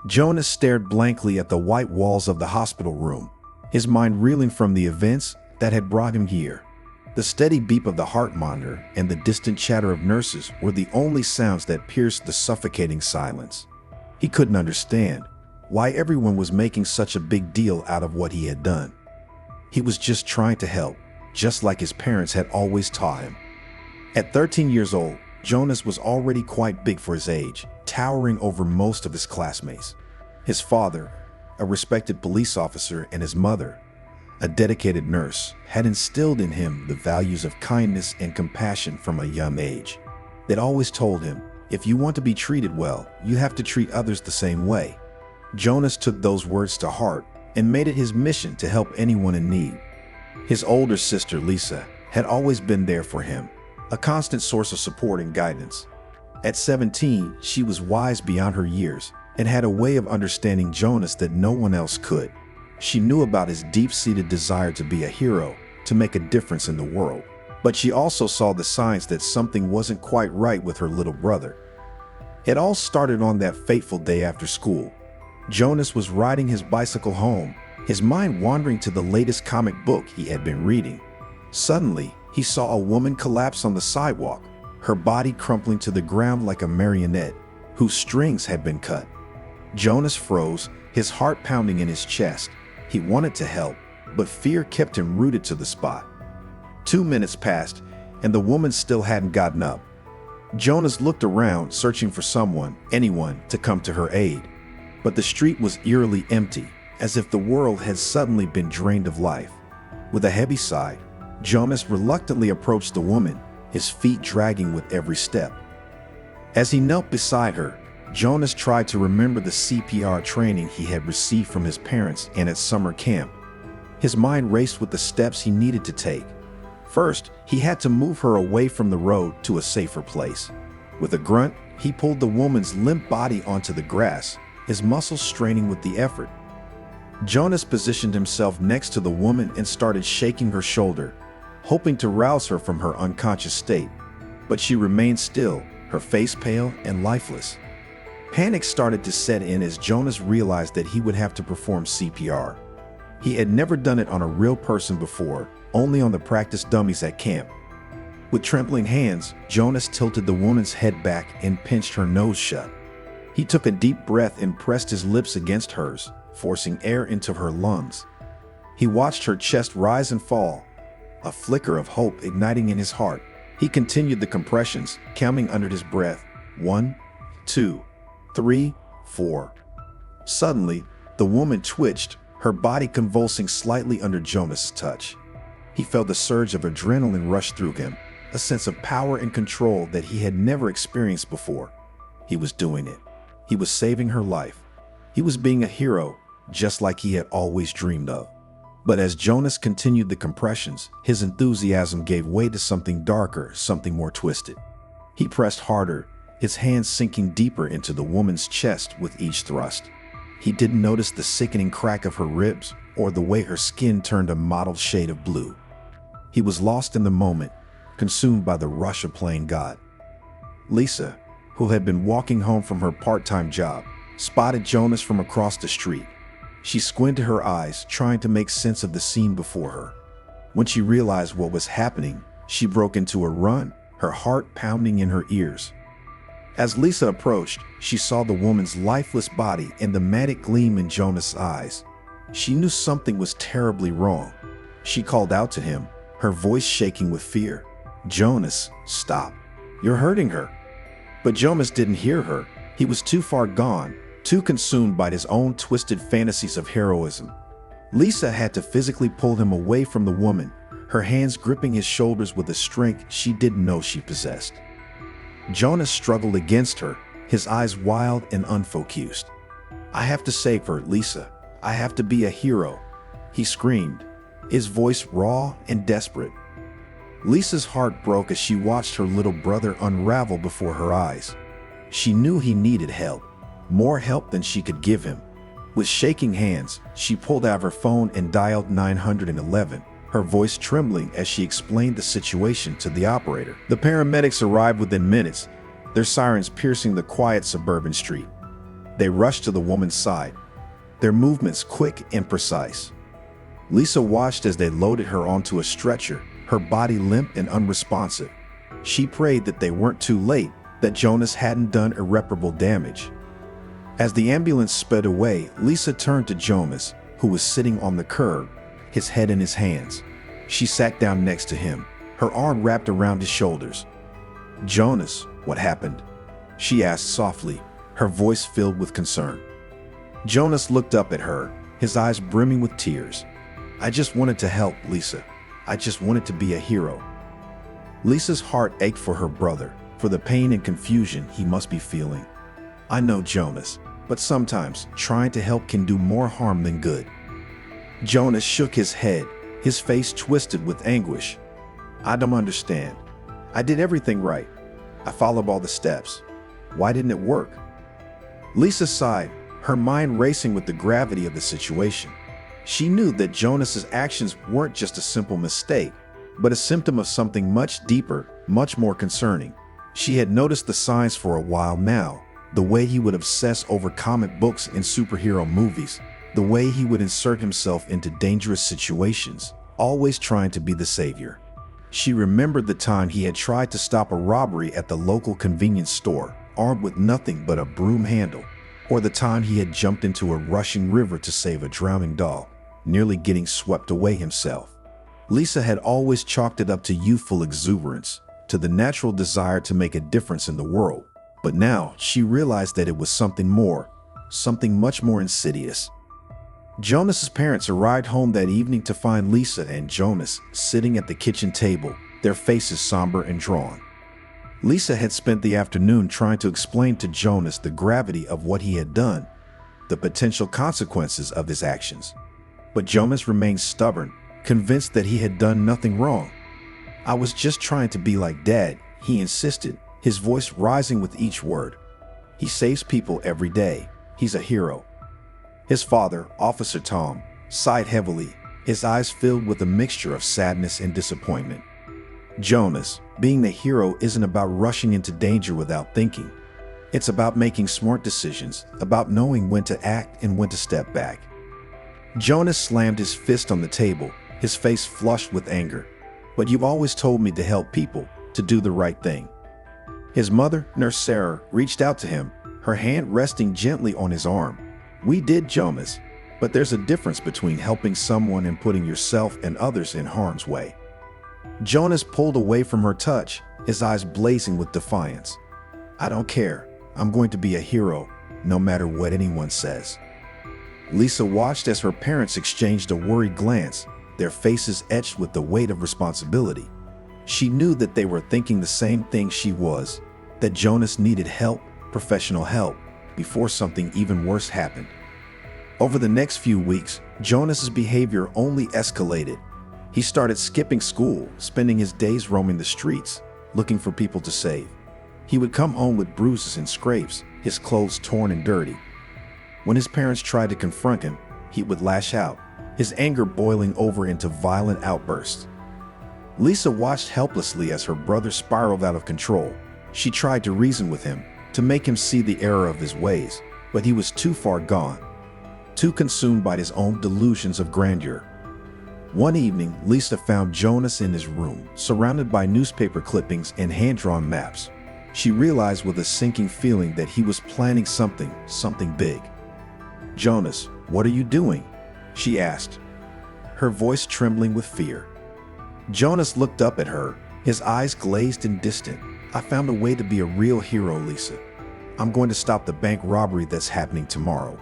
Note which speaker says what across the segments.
Speaker 1: Jonas stared blankly at the white walls of the hospital room, his mind reeling from the events that had brought him here. The steady beep of the heart monitor and the distant chatter of nurses were the only sounds that pierced the suffocating silence. He couldn't understand why everyone was making such a big deal out of what he had done. He was just trying to help, just like his parents had always taught him. At 13 years old, Jonas was already quite big for his age, towering over most of his classmates. His father, a respected police officer, and his mother, a dedicated nurse, had instilled in him the values of kindness and compassion from a young age. They'd always told him, if you want to be treated well, you have to treat others the same way. Jonas took those words to heart and made it his mission to help anyone in need. His older sister, Lisa, had always been there for him, a constant source of support and guidance. At 17, she was wise beyond her years and had a way of understanding Jonas that no one else could. She knew about his deep-seated desire to be a hero, to make a difference in the world. But she also saw the signs that something wasn't quite right with her little brother. It all started on that fateful day after school. Jonas was riding his bicycle home, his mind wandering to the latest comic book he had been reading. Suddenly, he saw a woman collapse on the sidewalk, her body crumpling to the ground like a marionette, whose strings had been cut. Jonas froze, his heart pounding in his chest. He wanted to help, but fear kept him rooted to the spot. 2 minutes passed, and the woman still hadn't gotten up. Jonas looked around, searching for someone, anyone, to come to her aid. But the street was eerily empty, as if the world had suddenly been drained of life. With a heavy sigh, Jonas reluctantly approached the woman, his feet dragging with every step. As he knelt beside her, Jonas tried to remember the CPR training he had received from his parents and at summer camp. His mind raced with the steps he needed to take. First, he had to move her away from the road to a safer place. With a grunt, he pulled the woman's limp body onto the grass, his muscles straining with the effort. Jonas positioned himself next to the woman and started shaking her shoulder, hoping to rouse her from her unconscious state. But she remained still, her face pale and lifeless. Panic started to set in as Jonas realized that he would have to perform CPR. He had never done it on a real person before, only on the practice dummies at camp. With trembling hands, Jonas tilted the woman's head back and pinched her nose shut. He took a deep breath and pressed his lips against hers, forcing air into her lungs. He watched her chest rise and fall, a flicker of hope igniting in his heart. He continued the compressions, counting under his breath. 1, 2, 3, 4. Suddenly, the woman twitched, her body convulsing slightly under Jonas's touch. He felt a surge of adrenaline rush through him, a sense of power and control that he had never experienced before. He was doing it. He was saving her life. He was being a hero, just like he had always dreamed of. But as Jonas continued the compressions, his enthusiasm gave way to something darker, something more twisted. He pressed harder, his hands sinking deeper into the woman's chest with each thrust. He didn't notice the sickening crack of her ribs or the way her skin turned a mottled shade of blue. He was lost in the moment, consumed by the rush of playing God. Lisa, who had been walking home from her part-time job, spotted Jonas from across the street. She squinted her eyes, trying to make sense of the scene before her. When she realized what was happening, she broke into a run, her heart pounding in her ears. As Lisa approached, she saw the woman's lifeless body and the manic gleam in Jonas' eyes. She knew something was terribly wrong. She called out to him, her voice shaking with fear. "Jonas, stop. You're hurting her." But Jonas didn't hear her. He was too far gone, too consumed by his own twisted fantasies of heroism. Lisa had to physically pull him away from the woman, her hands gripping his shoulders with a strength she didn't know she possessed. Jonas struggled against her, his eyes wild and unfocused. "I have to save her, Lisa. I have to be a hero," he screamed, his voice raw and desperate. Lisa's heart broke as she watched her little brother unravel before her eyes. She knew he needed help, more help than she could give him. With shaking hands, she pulled out her phone and dialed 911, her voice trembling as she explained the situation to the operator. The paramedics arrived within minutes, their sirens piercing the quiet suburban street. They rushed to the woman's side, their movements quick and precise. Lisa watched as they loaded her onto a stretcher, her body limp and unresponsive. She prayed that they weren't too late, that Jonas hadn't done irreparable damage. As the ambulance sped away, Lisa turned to Jonas, who was sitting on the curb, his head in his hands. She sat down next to him, her arm wrapped around his shoulders. "Jonas, what happened?" she asked softly, her voice filled with concern. Jonas looked up at her, his eyes brimming with tears. "I just wanted to help, Lisa. I just wanted to be a hero." Lisa's heart ached for her brother, for the pain and confusion he must be feeling. "I know, Jonas, but sometimes trying to help can do more harm than good." Jonas shook his head, his face twisted with anguish. "I don't understand. I did everything right. I followed all the steps. Why didn't it work?" Lisa sighed, her mind racing with the gravity of the situation. She knew that Jonas's actions weren't just a simple mistake, but a symptom of something much deeper, much more concerning. She had noticed the signs for a while now, the way he would obsess over comic books and superhero movies, the way he would insert himself into dangerous situations, always trying to be the savior. She remembered the time he had tried to stop a robbery at the local convenience store, armed with nothing but a broom handle, or the time he had jumped into a rushing river to save a drowning doll, nearly getting swept away himself. Lisa had always chalked it up to youthful exuberance, to the natural desire to make a difference in the world. But now she realized that it was something more, something much more insidious. Jonas's parents arrived home that evening to find Lisa and Jonas sitting at the kitchen table, their faces somber and drawn. Lisa had spent the afternoon trying to explain to Jonas the gravity of what he had done, the potential consequences of his actions. But Jonas remained stubborn, convinced that he had done nothing wrong. "I was just trying to be like Dad," he insisted, his voice rising with each word. "He saves people every day. He's a hero." His father, Officer Tom, sighed heavily, his eyes filled with a mixture of sadness and disappointment. "Jonas, being the hero isn't about rushing into danger without thinking. It's about making smart decisions, about knowing when to act and when to step back." Jonas slammed his fist on the table, his face flushed with anger. "But you've always told me to help people, to do the right thing." His mother, Nurse Sarah, reached out to him, her hand resting gently on his arm. "We did, Jonas, but there's a difference between helping someone and putting yourself and others in harm's way." Jonas pulled away from her touch, his eyes blazing with defiance. "I don't care. I'm going to be a hero, no matter what anyone says." Lisa watched as her parents exchanged a worried glance, their faces etched with the weight of responsibility. She knew that they were thinking the same thing she was, that Jonas needed help, professional help, before something even worse happened. Over the next few weeks, Jonas's behavior only escalated. He started skipping school, spending his days roaming the streets, looking for people to save. He would come home with bruises and scrapes, his clothes torn and dirty. When his parents tried to confront him, he would lash out, his anger boiling over into violent outbursts. Lisa watched helplessly as her brother spiraled out of control. She tried to reason with him, to make him see the error of his ways, but he was too far gone, too consumed by his own delusions of grandeur. One evening, Lisa found Jonas in his room, surrounded by newspaper clippings and hand-drawn maps. She realized with a sinking feeling that he was planning something big. "Jonas, what are you doing?" she asked, her voice trembling with fear. Jonas looked up at her, his eyes glazed and distant. "I found a way to be a real hero, Lisa. I'm going to stop the bank robbery that's happening tomorrow."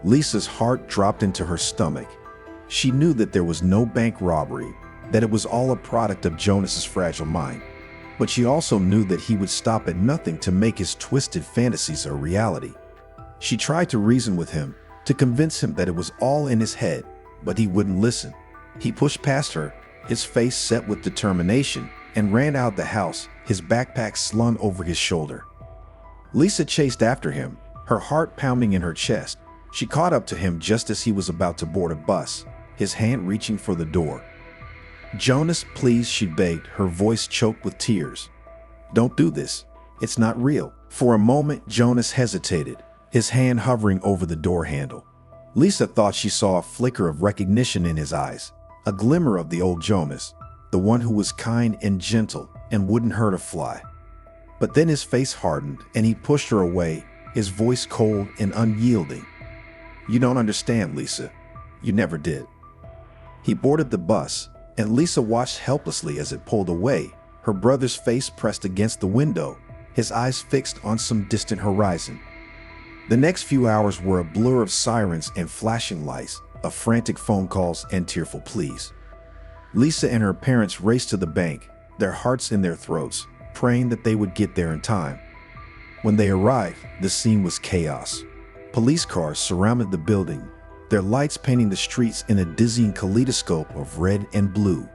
Speaker 1: Lisa's heart dropped into her stomach. She knew that there was no bank robbery, that it was all a product of Jonas's fragile mind. But she also knew that he would stop at nothing to make his twisted fantasies a reality. She tried to reason with him, to convince him that it was all in his head, but he wouldn't listen. He pushed past her, his face set with determination, and ran out the house, his backpack slung over his shoulder. Lisa chased after him, her heart pounding in her chest. She caught up to him just as he was about to board a bus, his hand reaching for the door. "Jonas, please," she begged, her voice choked with tears. "Don't do this. It's not real." For a moment, Jonas hesitated, his hand hovering over the door handle. Lisa thought she saw a flicker of recognition in his eyes, a glimmer of the old Jonas, the one who was kind and gentle and wouldn't hurt a fly. But then his face hardened and he pushed her away, his voice cold and unyielding. "You don't understand, Lisa. You never did." He boarded the bus, and Lisa watched helplessly as it pulled away, her brother's face pressed against the window, his eyes fixed on some distant horizon. The next few hours were a blur of sirens and flashing lights, of frantic phone calls and tearful pleas. Lisa and her parents raced to the bank, their hearts in their throats, praying that they would get there in time. When they arrived, the scene was chaos. Police cars surrounded the building, their lights painting the streets in a dizzying kaleidoscope of red and blue.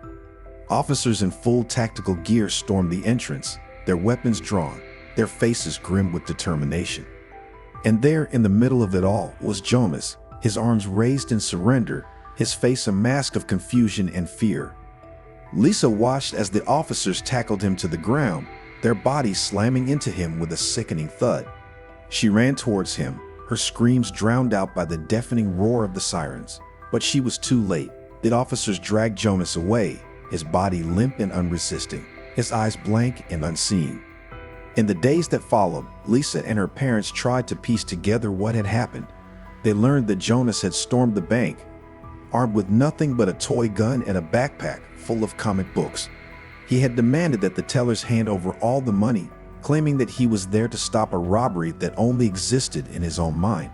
Speaker 1: Officers in full tactical gear stormed the entrance, their weapons drawn, their faces grim with determination. And there, in the middle of it all, was Jonas, his arms raised in surrender, his face a mask of confusion and fear. Lisa watched as the officers tackled him to the ground, their bodies slamming into him with a sickening thud. She ran towards him, her screams drowned out by the deafening roar of the sirens. But she was too late. The officers dragged Jonas away, his body limp and unresisting, his eyes blank and unseeing. In the days that followed, Lisa and her parents tried to piece together what had happened. They learned that Jonas had stormed the bank, armed with nothing but a toy gun and a backpack full of comic books. He had demanded that the tellers hand over all the money, claiming that he was there to stop a robbery that only existed in his own mind.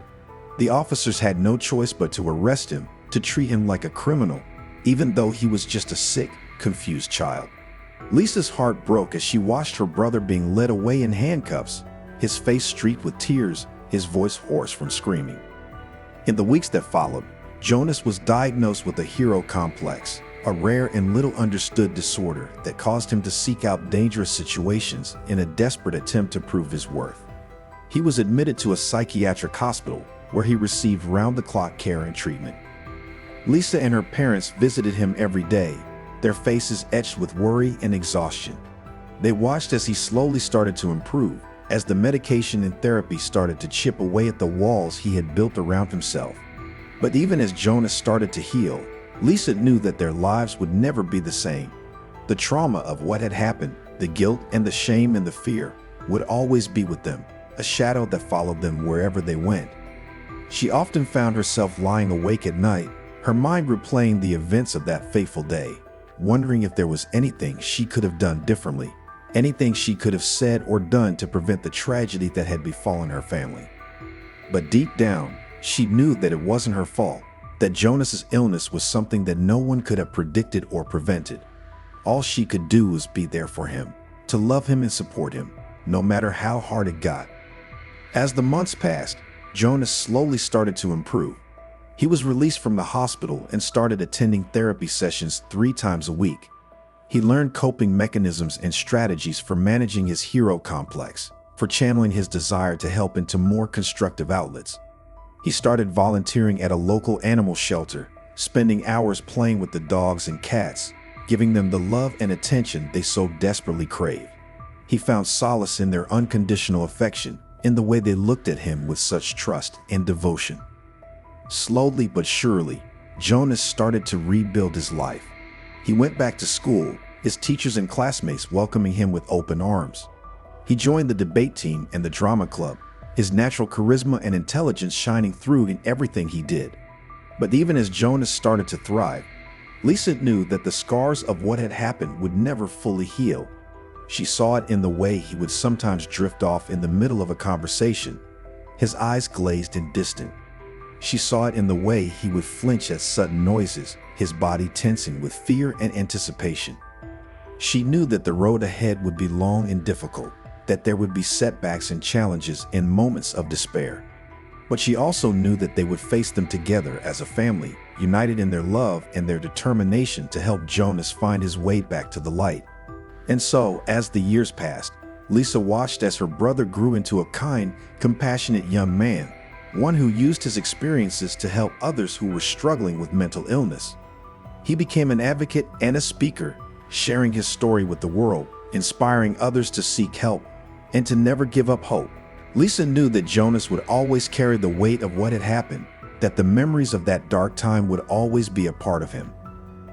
Speaker 1: The officers had no choice but to arrest him, to treat him like a criminal, even though he was just a sick, confused child. Lisa's heart broke as she watched her brother being led away in handcuffs, his face streaked with tears, his voice hoarse from screaming. In the weeks that followed, Jonas was diagnosed with a hero complex, a rare and little understood disorder that caused him to seek out dangerous situations in a desperate attempt to prove his worth. He was admitted to a psychiatric hospital where he received round-the-clock care and treatment. Lisa and her parents visited him every day, their faces etched with worry and exhaustion. They watched as he slowly started to improve, as the medication and therapy started to chip away at the walls he had built around himself. But even as Jonas started to heal, Lisa knew that their lives would never be the same. The trauma of what had happened, the guilt and the shame and the fear, would always be with them, a shadow that followed them wherever they went. She often found herself lying awake at night, her mind replaying the events of that fateful day, wondering if there was anything she could have done differently, anything she could have said or done to prevent the tragedy that had befallen her family. But deep down, she knew that it wasn't her fault, that Jonas's illness was something that no one could have predicted or prevented. All she could do was be there for him, to love him and support him, no matter how hard it got. As the months passed, Jonas slowly started to improve. He was released from the hospital and started attending therapy sessions 3 times a week. He learned coping mechanisms and strategies for managing his hero complex, for channeling his desire to help into more constructive outlets. He started volunteering at a local animal shelter, spending hours playing with the dogs and cats, giving them the love and attention they so desperately craved. He found solace in their unconditional affection, in the way they looked at him with such trust and devotion. Slowly but surely, Jonas started to rebuild his life. He went back to school, his teachers and classmates welcoming him with open arms. He joined the debate team and the drama club, his natural charisma and intelligence shining through in everything he did. But even as Jonas started to thrive, Lisa knew that the scars of what had happened would never fully heal. She saw it in the way he would sometimes drift off in the middle of a conversation, his eyes glazed and distant. She saw it in the way he would flinch at sudden noises, his body tensing with fear and anticipation. She knew that the road ahead would be long and difficult, that there would be setbacks and challenges and moments of despair. But she also knew that they would face them together as a family, united in their love and their determination to help Jonas find his way back to the light. And so, as the years passed, Lisa watched as her brother grew into a kind, compassionate young man, one who used his experiences to help others who were struggling with mental illness. He became an advocate and a speaker, sharing his story with the world, inspiring others to seek help and to never give up hope. Lisa knew that Jonas would always carry the weight of what had happened, that the memories of that dark time would always be a part of him.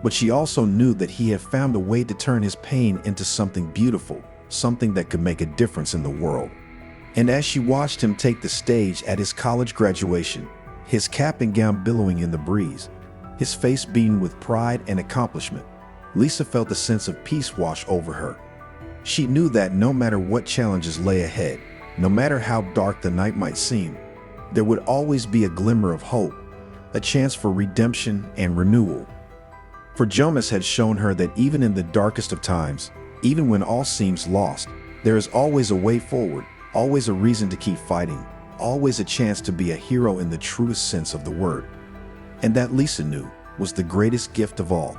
Speaker 1: But she also knew that he had found a way to turn his pain into something beautiful, something that could make a difference in the world. And as she watched him take the stage at his college graduation, his cap and gown billowing in the breeze, his face beaming with pride and accomplishment, Lisa felt a sense of peace wash over her. She knew that no matter what challenges lay ahead, no matter how dark the night might seem, there would always be a glimmer of hope, a chance for redemption and renewal. For Jonas had shown her that even in the darkest of times, even when all seems lost, there is always a way forward, always a reason to keep fighting, always a chance to be a hero in the truest sense of the word. And that, Lisa knew, was the greatest gift of all.